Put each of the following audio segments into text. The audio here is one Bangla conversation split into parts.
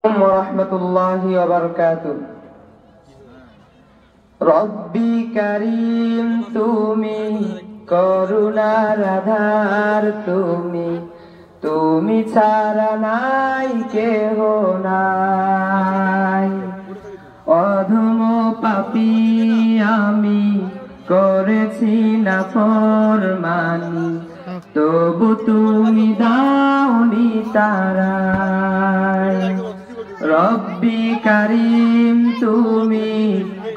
ওয়া বারাকাতুহু। রব্বি কারীম তুমি করুণার আধার, তুমি ছাড়া নাই কেহ নাই। অধম পাপী আমি করেছি নাফরমানি, তবু তুমি দাওনি তারাই। রব্বি কারীম তুমি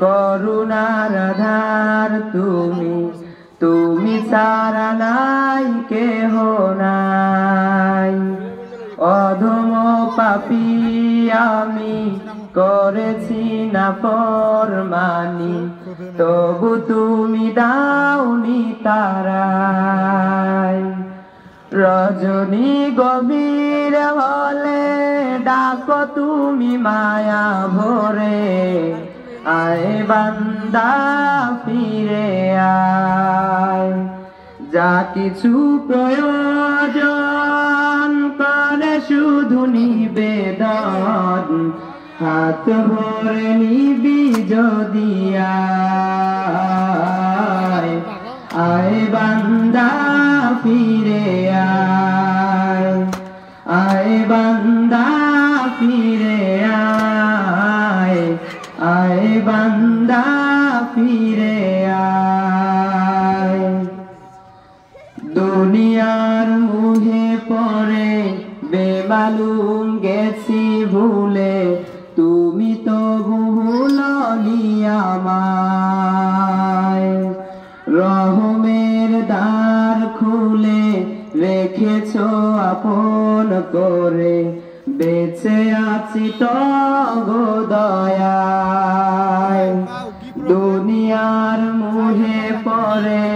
করুণার আধার, তুমি ছাড়া নাই কেহ নাই। অধম পাপী আমি করেছি নাফরমানি, তবু তুমি দাওনি তারাই। রজনী গভীর হলে ডাকো তুমি মায়া ভরে, আয় বান্দা ফিরে আয়। যা কিছু প্রয়োজন করে শুধু নিবেদন, হাত ভরে নিবি যদি আয়। আয় বান্দা ফিরে আয়, আয় বান্দা ফিরে আয়, আয় বান্দা ফিরে আয়। দুনিয়ার মুহে পড়ে বেমালুম গেছি ভুলে, তুমি তো ভুলনি আমায়। রহমের দ্বার খুলে রেখেছো আপন করে, বেঁচে আছি তগো দয়ায়। দুনিয়ার মুহে পড়ে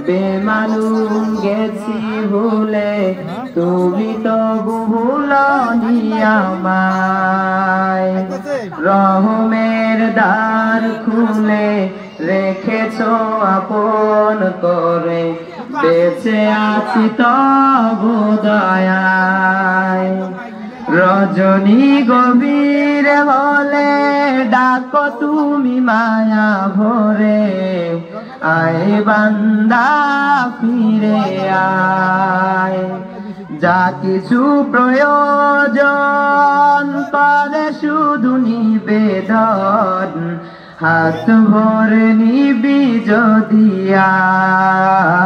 বেমালুম গেছি ভুলে, তুমি তো ভুলনি আমায়। রহমের দ্বার খুলে রেখেছো আপন করে, বেঁচে আছি তবু দয়ায়। রজনী গভীর হলে ডাকো তুমি মায়া ভরে, আয় বান্দা ফিরে আয়। যা কিছু প্রয়োজন করে শুধু নিবেদন, হাত ভরে নিবি যদি আয়।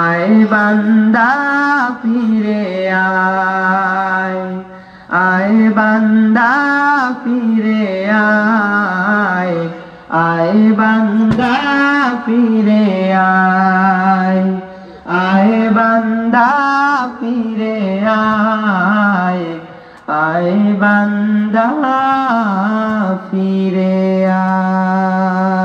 আয় বান্দা ফিরে আয়, আয় বান্দা ফিরে আয়, আয় বান্দা ফিরে আয়, আয় বান্দা ফিরে আয়, আয় বান্দা ফিরে আয়।